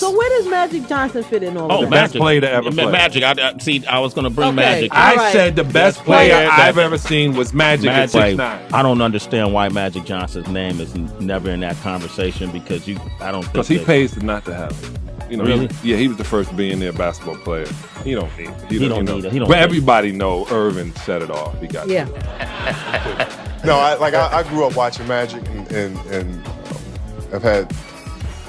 So where does Magic Johnson fit in all of The that? best player to ever play. Magic. I was going to bring Magic. I said the best player I've ever seen was Magic at 6'9". I don't understand why Magic Johnson's name is never in that conversation because I don't think because he pays not to have it. You know, really? He was the first billionaire basketball player. He don't need it. He don't need it. But everybody know Irvin set it off. He got it. No, I grew up watching Magic and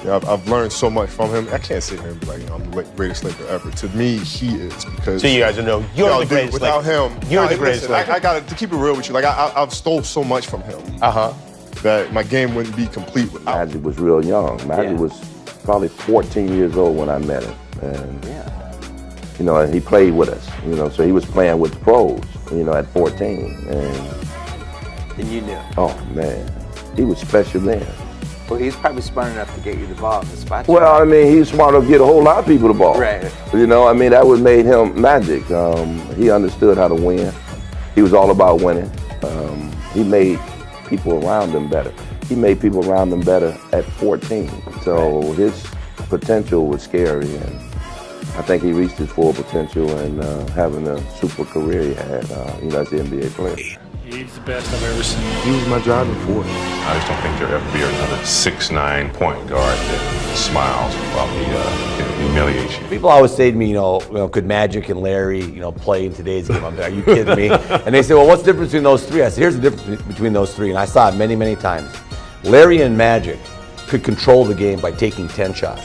I've learned so much from him. I can't sit here and be like, I'm the greatest Laker ever. To me, he is because. So you guys know you're the greatest. Without him, you're the greatest. I got to keep it real with you. Like I've stole so much from him. That my game wouldn't be complete without. Magic was real young. Magic was probably 14 years old when I met him, and you know, and he played with us. You know, so he was playing with the pros. You know, at 14, and you knew. Oh man, he was special then. Well, he's probably smart enough to get you the ball in the spot. Well, I mean, he's smart enough to get a whole lot of people the ball. Right. You know, I mean, that what made him Magic. He understood how to win. He was all about winning. He made people around him better. He made people around him better at 14. So his potential was scary, and I think he reached his full potential and having a super career he had, you know, as an NBA player. He's the best I've ever seen. He was my driving force. I just don't think there'll ever be another 6'9" point guard that smiles while he humiliates you. People always say to me, you know, could Magic and Larry, play in today's game? I'm like, are you kidding me? And they say, well, what's the difference between those three? I said, here's the difference between those three, and I saw it many, many times. Larry and Magic could control the game by taking 10 shots.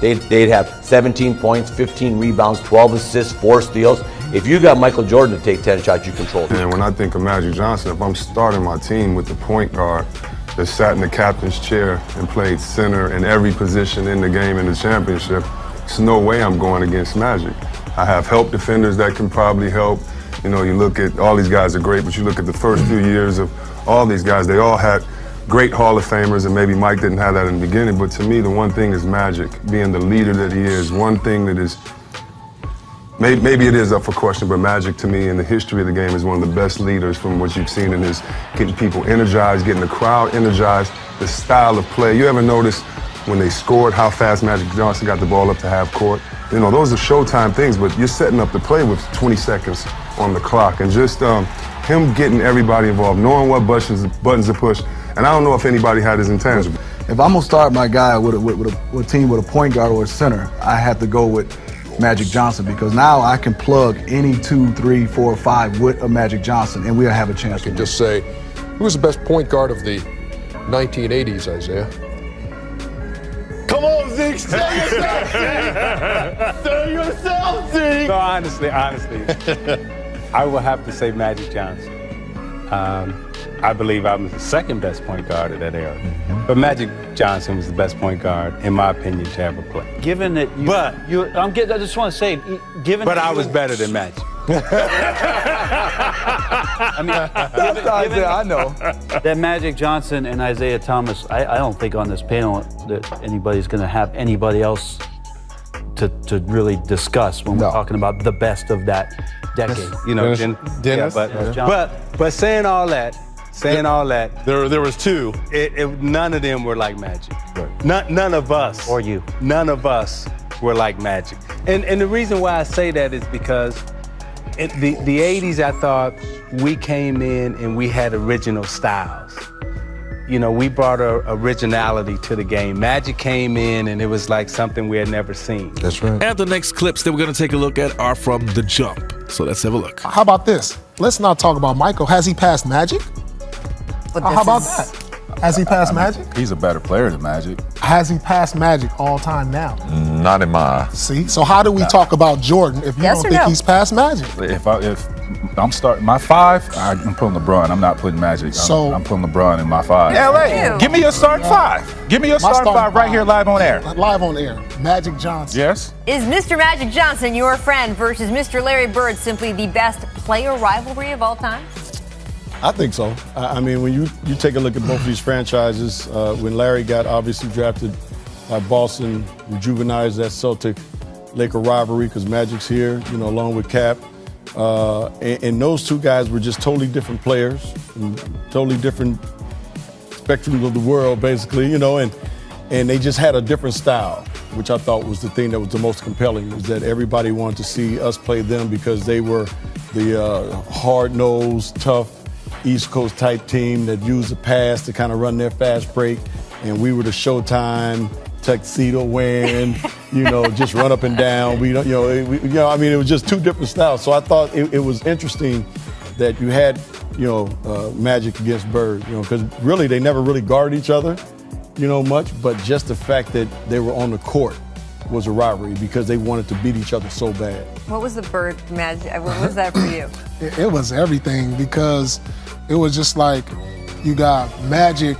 They'd have 17 points, 15 rebounds, 12 assists, 4 steals. If you got Michael Jordan to take 10 shots, you control it. And when I think of Magic Johnson, if I'm starting my team with the point guard that sat in the captain's chair and played center in every position in the game in the championship, there's no way I'm going against Magic. I have help defenders that can probably help. You know, you look at, all these guys are great, but you look at the first few years of all these guys, they all had great Hall of Famers, and maybe Mike didn't have that in the beginning, but to me, the one thing is Magic, being the leader that he is. One thing that is, maybe it is up for question, but Magic to me in the history of the game is one of the best leaders from what you've seen in his getting people energized, getting the crowd energized, the style of play. You ever notice when they scored how fast Magic Johnson got the ball up to half court? You know, those are Showtime things, but you're setting up the play with 20 seconds on the clock, and just him getting everybody involved, knowing what buttons to push. And I don't know if anybody had his intangible. If I'm gonna start my guy with a team with a point guard or a center, I have to go with Magic Johnson, because now I can plug any 2, 3, 4, 5 with a Magic Johnson, and we'll have a chance. I can just say, who was the best point guard of the 1980s, Isaiah? Come on, Zeke, say yourself, Zeke! Say yourself, Zeke! No, honestly, I will have to say Magic Johnson. I believe I was the second best point guard of that era. But Magic Johnson was the best point guard, in my opinion, to ever play. Given that I just want to say, given But I was better than Magic. I mean, I know. That Magic Johnson and Isaiah Thomas, I don't think on this panel that anybody's going to have anybody else to really discuss when we're talking about the best of that decade. You know, Dennis? But saying all that, there was two. None of them were like Magic. Right. None of us. Or you. None of us were like Magic. And the reason why I say that is because in the 80s, I thought we came in and we had original styles. You know, we brought originality to the game. Magic came in and it was like something we had never seen. That's right. And the next clips that we're going to take a look at are from The Jump. So let's have a look. How about this? Let's not talk about Michael. Has he passed Magic? How about that? Has he passed Magic? He's a better player than Magic. Has he passed Magic all time now? Not in my eyes. See? So how do we talk about Jordan if you don't think he's passed Magic? If I'm starting my 5, I'm putting LeBron. I'm not putting Magic. I'm putting LeBron in my 5. LA, give me your starting 5. Give me your starting 5 right here live on air. Live on air. Magic Johnson. Yes. Is Mr. Magic Johnson your friend versus Mr. Larry Bird simply the best player rivalry of all time? I think so. I mean, when you take a look at both of these franchises, when Larry got obviously drafted by Boston, rejuvenized that Celtic-Laker rivalry because Magic's here, you know, along with Cap. And those two guys were just totally different players, and totally different spectrums of the world, basically, you know, and they just had a different style. which I thought was the thing that was the most compelling, is that everybody wanted to see us play them because they were the hard-nosed, tough, East Coast type team that used the pass to kind of run their fast break, and we were the Showtime, tuxedo wearing, just run up and down. We don't, I mean, it was just two different styles. So I thought it was interesting that you had, Magic against Bird, because really they never really guarded each other, much, but just the fact that they were on the court was a rivalry because they wanted to beat each other so bad. What was the Bird Magic? What was that for you? It was everything because it was just like you got Magic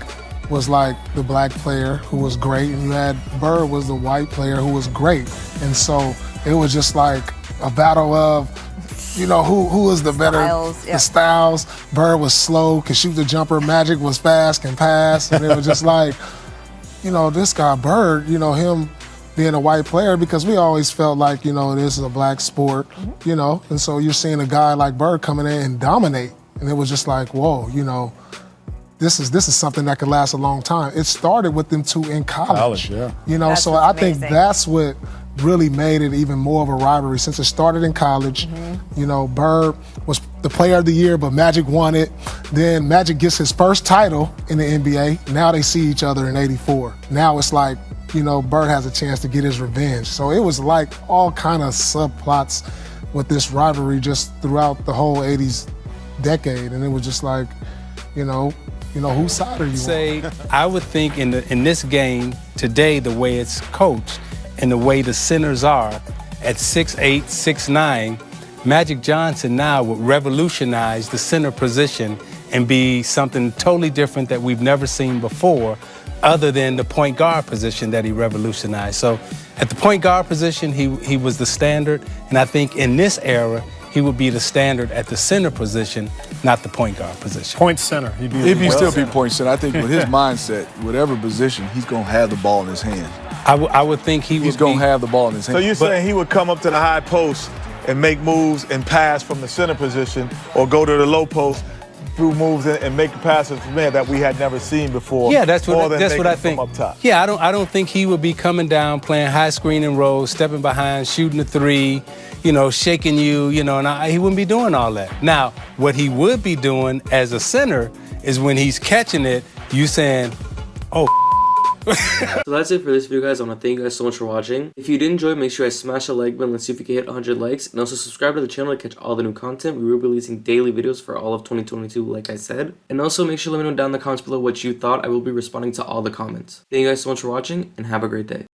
was like the black player who was great, and you had Bird was the white player who was great. And so it was just like a battle of, who was the better Styles, yeah. the styles. Bird was slow, could shoot the jumper. Magic was fast, can pass. And it was just like, this guy Bird, him being a white player, because we always felt like, this is a black sport, and so you're seeing a guy like Bird coming in and dominate. And it was just like, whoa, this is something that could last a long time. It started with them two in college. Yeah. That's So I amazing. think that's what really made it even more of a rivalry since it started in college. Bird was the player of the year, but Magic won it. Then Magic gets his first title in the NBA. Now they see each other in '84. Now it's like, Bird has a chance to get his revenge. So it was like all kind of subplots with this rivalry just throughout the whole '80s decade. And it was just like, whose side are you on? I would think in this game today, the way it's coached and the way the centers are at 6'8", 6'9", Magic Johnson now would revolutionize the center position and be something totally different that we've never seen before, other than the point guard position that he revolutionized. So at the point guard position, he was the standard, and I think in this era, he would be the standard at the center position, not the point guard position. Point center. He'd still be point center. I think with his mindset, whatever position, he's going to have the ball in his hand. I would think he's going to have the ball in his hand. So you're saying he would come up to the high post and make moves and pass from the center position, or go to the low post, do moves and make passes from there that we had never seen before? Yeah, that's what I think. Up top. Yeah, I don't think he would be coming down, playing high screen and roll, stepping behind, shooting the three, shaking you, and he wouldn't be doing all that. Now, what he would be doing as a center is when he's catching it, you saying, oh. So that's it for this video, guys. I want to thank you guys so much for watching. If you did enjoy, make sure I smash the like button. Let's see if we can hit 100 likes. And also subscribe to the channel to catch all the new content. We will be releasing daily videos for all of 2022, like I said. And also make sure to let me know down in the comments below what you thought. I will be responding to all the comments. Thank you guys so much for watching, and have a great day.